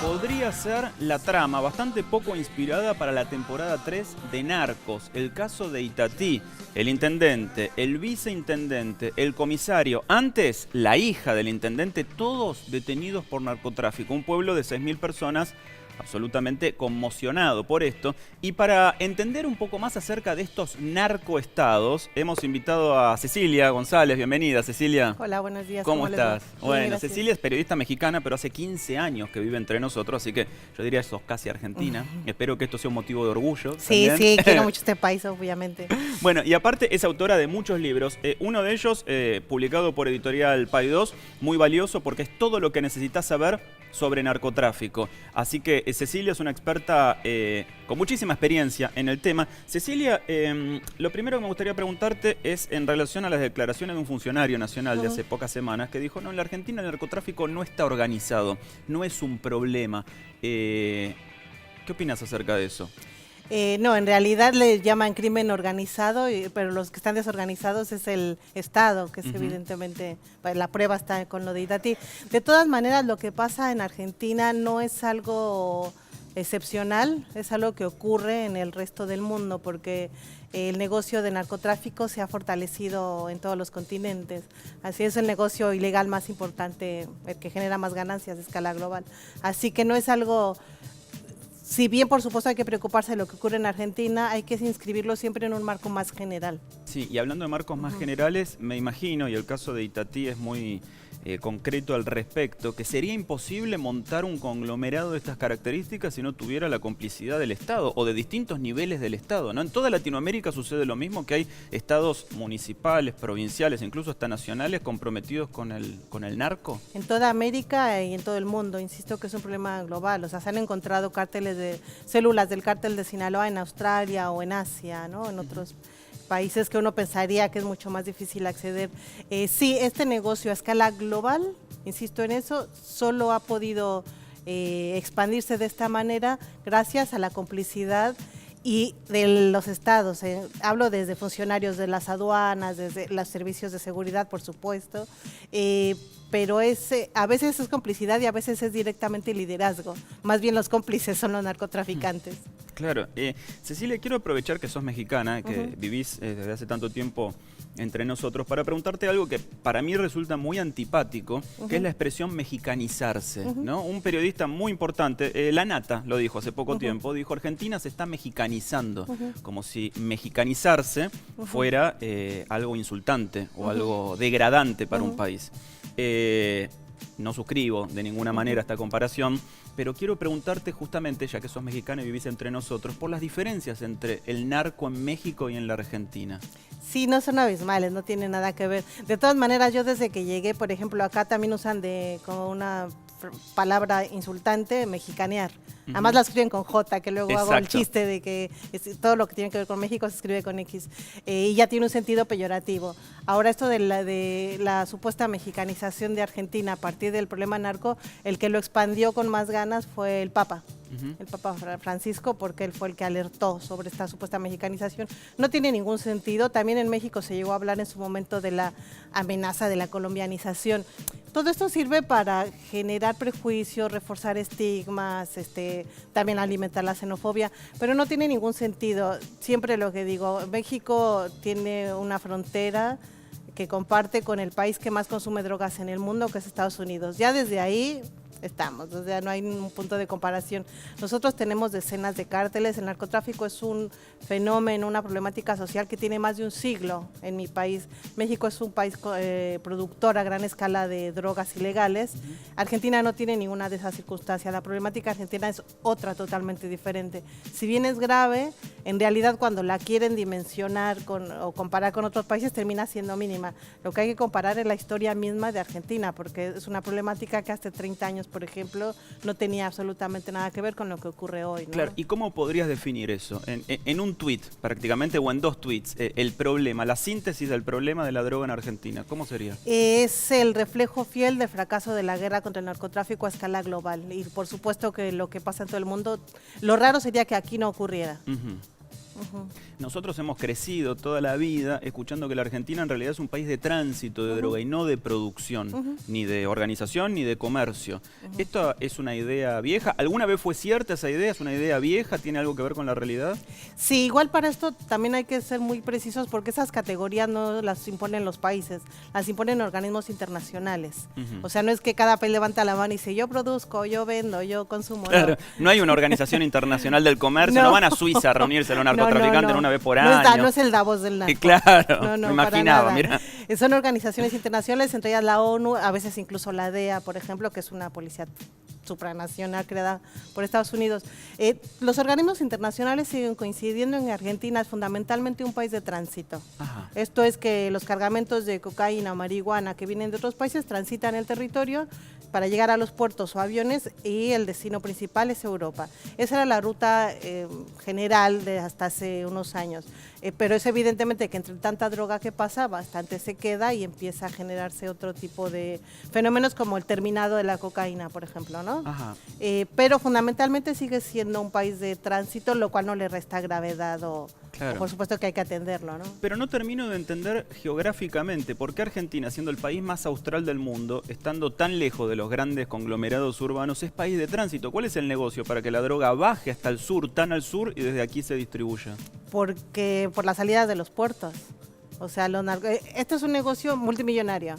podría ser la trama bastante poco inspirada para la temporada 3 de Narcos. El caso de Itatí, el intendente, el viceintendente, el comisario, antes la hija del intendente, todos detenidos por narcotráfico. Un pueblo de 6.000 personas absolutamente conmocionado por esto. Y para entender un poco más acerca de estos narcoestados, hemos invitado a Cecilia González. Bienvenida, Cecilia. Hola, buenos días. ¿Cómo estás? Bueno, gracias. Cecilia es periodista mexicana, pero hace 15 años que vive entre nosotros, así que yo diría que sos casi argentina. Espero que esto sea un motivo de orgullo. Sí, también. sí, quiero mucho este país, obviamente. Bueno, y aparte es autora de muchos libros. Uno de ellos, publicado por Editorial Paidós, muy valioso porque es todo lo que necesitas saber sobre narcotráfico. Así que Cecilia es una experta con muchísima experiencia en el tema. Cecilia, lo primero que me gustaría preguntarte es en relación a las declaraciones de un funcionario nacional de hace pocas semanas que dijo, no, en la Argentina el narcotráfico no está organizado, no es un problema. ¿Qué opinas acerca de eso? No, en realidad le llaman crimen organizado, pero los que están desorganizados es el Estado, que es evidentemente, la prueba está con lo de Itatí. De todas maneras, lo que pasa en Argentina no es algo excepcional, es algo que ocurre en el resto del mundo, porque el negocio de narcotráfico se ha fortalecido en todos los continentes. Así es el negocio ilegal más importante, el que genera más ganancias a escala global. Así que no es algo... Si bien, por supuesto, hay que preocuparse de lo que ocurre en Argentina, hay que inscribirlo siempre en un marco más general. Sí, y hablando de marcos más generales, me imagino, y el caso de Itatí es muy concreto al respecto, que sería imposible montar un conglomerado de estas características si no tuviera la complicidad del Estado o de distintos niveles del Estado, ¿no? En toda Latinoamérica sucede lo mismo, que hay estados municipales, provinciales, incluso hasta nacionales comprometidos con el narco. En toda América y en todo el mundo, insisto que es un problema global, o sea, se han encontrado cárteles de células del cártel de Sinaloa en Australia o en Asia, ¿no? En otros países que uno pensaría que es mucho más difícil acceder. Sí, este negocio a escala global, insisto en eso, solo ha podido expandirse de esta manera gracias a la complicidad y de los estados. Hablo desde funcionarios de las aduanas, desde los servicios de seguridad, por supuesto, pero a veces es complicidad y a veces es directamente liderazgo. Más bien los cómplices son los narcotraficantes. Claro. Cecilia, quiero aprovechar que sos mexicana, que vivís desde hace tanto tiempo entre nosotros, para preguntarte algo que para mí resulta muy antipático, que es la expresión mexicanizarse, ¿no? Un periodista muy importante, La Nata, lo dijo hace poco tiempo, dijo, Argentina se está mexicanizando, como si mexicanizarse fuera algo insultante o algo degradante para un país. No suscribo de ninguna manera esta comparación, pero quiero preguntarte justamente, ya que sos mexicana y vivís entre nosotros, por las diferencias entre el narco en México y en la Argentina. Sí, no son abismales, no tiene nada que ver. De todas maneras, yo desde que llegué, por ejemplo, acá también usan como una palabra insultante, mexicanear. Además la escriben con J, que luego hago el chiste de que todo lo que tiene que ver con México se escribe con X. Y ya tiene un sentido peyorativo. Ahora esto de la supuesta mexicanización de Argentina a partir del problema narco, el que lo expandió con más ganas fue el Papa. El Papa Francisco, porque él fue el que alertó sobre esta supuesta mexicanización. No tiene ningún sentido. También en México se llegó a hablar en su momento de la amenaza de la colombianización. Todo esto sirve para generar prejuicios, reforzar estigmas, también alimentar la xenofobia, pero no tiene ningún sentido. Siempre lo que digo, México tiene una frontera que comparte con el país que más consume drogas en el mundo, que es Estados Unidos. Ya desde ahí estamos, o sea, no hay un punto de comparación. Nosotros tenemos decenas de cárteles, el narcotráfico es un fenómeno, una problemática social que tiene más de un siglo en mi país. México es un país productor a gran escala de drogas ilegales. Argentina no tiene ninguna de esas circunstancias, la problemática argentina es otra totalmente diferente. Si bien es grave, en realidad cuando la quieren dimensionar o comparar con otros países termina siendo mínima. Lo que hay que comparar es la historia misma de Argentina, porque es una problemática que hace 30 años, por ejemplo, no tenía absolutamente nada que ver con lo que ocurre hoy, ¿no? Claro, ¿y cómo podrías definir eso? En un tuit, prácticamente, o en dos tweets, el problema, la síntesis del problema de la droga en Argentina, ¿cómo sería? Es el reflejo fiel del fracaso de la guerra contra el narcotráfico a escala global. Y por supuesto que lo que pasa en todo el mundo, lo raro sería que aquí no ocurriera. Nosotros hemos crecido toda la vida escuchando que la Argentina en realidad es un país de tránsito de droga y no de producción, ni de organización, ni de comercio. ¿Esto es una idea vieja? ¿Alguna vez fue cierta esa idea? ¿Es una idea vieja? ¿Tiene algo que ver con la realidad? Sí, igual para esto también hay que ser muy precisos porque esas categorías no las imponen los países, las imponen organismos internacionales. O sea, no es que cada país levanta la mano y dice yo produzco, yo vendo, yo consumo. Claro, no hay una organización internacional del comercio, no van a Suiza a reunirse los narcotraficantes una vez por año. No es el Davos del narco. Claro, me imaginaba, mira. Son organizaciones internacionales, entre ellas la ONU, a veces incluso la DEA, por ejemplo, que es una policía supranacional creada por Estados Unidos. Los organismos internacionales siguen coincidiendo en que Argentina es fundamentalmente un país de tránsito. Ajá. Esto es que los cargamentos de cocaína o marihuana que vienen de otros países transitan el territorio para llegar a los puertos o aviones y el destino principal es Europa. Esa era la ruta general de hasta hace unos años. Pero es evidentemente que entre tanta droga que pasa, bastante se queda y empieza a generarse otro tipo de fenómenos como el terminado de la cocaína, por ejemplo, ¿no? Ajá. Pero fundamentalmente sigue siendo un país de tránsito, lo cual no le resta gravedad o por supuesto que hay que atenderlo, ¿no? Pero no termino de entender geográficamente por qué Argentina, siendo el país más austral del mundo, estando tan lejos de los grandes conglomerados urbanos, es país de tránsito. ¿Cuál es el negocio para que la droga baje hasta el sur, tan al sur, y desde aquí se distribuya? Porque por las salidas de los puertos. O sea, esto es un negocio multimillonario.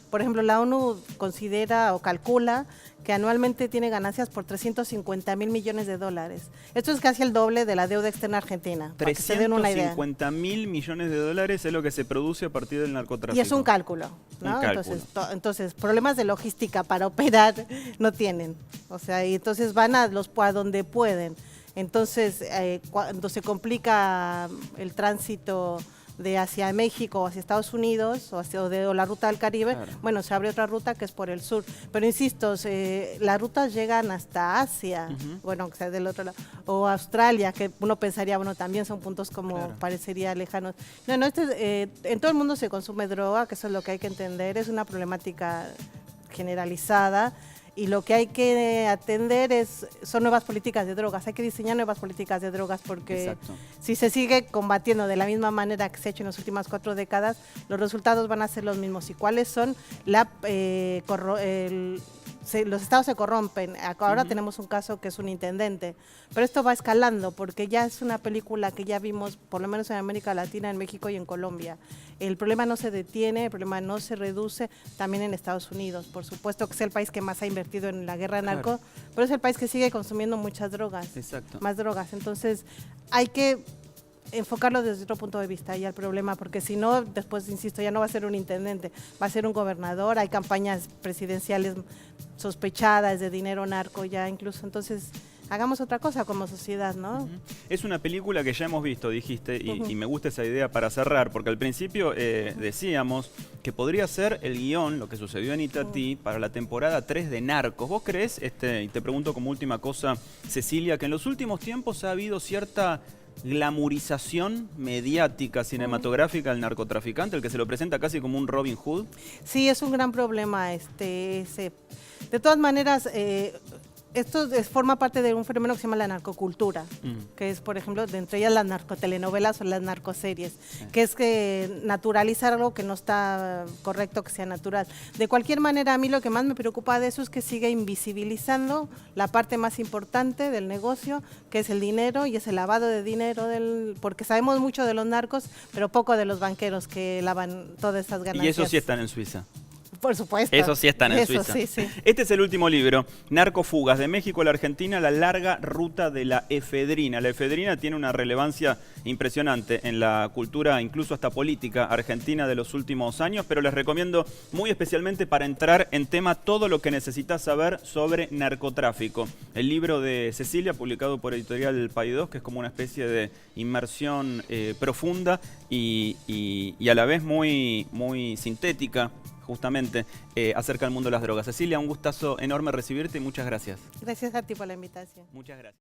Por ejemplo, la ONU considera o calcula que anualmente tiene ganancias por 350.000 millones de dólares. Esto es casi el doble de la deuda externa argentina. 350.000 millones de dólares es lo que se produce a partir del narcotráfico. Y es un cálculo, ¿no? Entonces, problemas de logística para operar no tienen. O sea, y entonces van a donde pueden. Entonces, cuando se complica el tránsito de hacia México o hacia Estados Unidos o la ruta del Caribe, bueno, se abre otra ruta que es por el sur. Pero insisto, las rutas llegan hasta Asia, bueno, o sea, del otro lado, o Australia, que uno pensaría, bueno, también son puntos como parecería lejanos. No, en todo el mundo se consume droga, que eso es lo que hay que entender, es una problemática generalizada. Y lo que hay que atender son nuevas políticas de drogas. Hay que diseñar nuevas políticas de drogas porque si se sigue combatiendo de la misma manera que se ha hecho en las últimas 4 décadas, los resultados van a ser los mismos. ¿Y cuáles son? Los estados se corrompen. Ahora tenemos un caso que es un intendente, pero esto va escalando porque ya es una película que ya vimos por lo menos en América Latina, en México y en Colombia. El problema no se detiene, el problema no se reduce, también en Estados Unidos. Por supuesto que es el país que más ha invertido en la guerra narco, pero es el país que sigue consumiendo muchas drogas, más drogas. Entonces hay que enfocarlo desde otro punto de vista y al problema, porque si no, después, insisto, ya no va a ser un intendente, va a ser un gobernador, hay campañas presidenciales sospechadas de dinero narco ya incluso, entonces hagamos otra cosa como sociedad, ¿no? Es una película que ya hemos visto, dijiste, y me gusta esa idea para cerrar, porque al principio decíamos que podría ser el guión, lo que sucedió en Itatí, para la temporada 3 de Narcos. ¿Vos creés, y te pregunto como última cosa, Cecilia, que en los últimos tiempos ha habido cierta glamurización mediática, cinematográfica del narcotraficante, el que se lo presenta casi como un Robin Hood? Sí, es un gran problema. De todas maneras, esto forma parte de un fenómeno que se llama la narcocultura, que es, por ejemplo, de entre ellas las narcotelenovelas o las narcoseries, que es que naturalizar algo que no está correcto que sea natural. De cualquier manera, a mí lo que más me preocupa de eso es que sigue invisibilizando la parte más importante del negocio, que es el dinero y es el lavado de dinero, porque sabemos mucho de los narcos, pero poco de los banqueros que lavan todas estas ganancias. Y eso sí están en Suiza. Por supuesto. Eso sí están en Suiza. Sí. Este es el último libro, Narcofugas, de México a la Argentina, la larga ruta de la efedrina. La efedrina tiene una relevancia impresionante en la cultura, incluso hasta política argentina de los últimos años, pero les recomiendo muy especialmente para entrar en tema todo lo que necesitas saber sobre narcotráfico. El libro de Cecilia, publicado por Editorial Paidós, que es como una especie de inmersión profunda y a la vez muy, muy sintética, justamente acerca del mundo de las drogas. Cecilia, un gustazo enorme recibirte y muchas gracias. Gracias a ti por la invitación. Muchas gracias.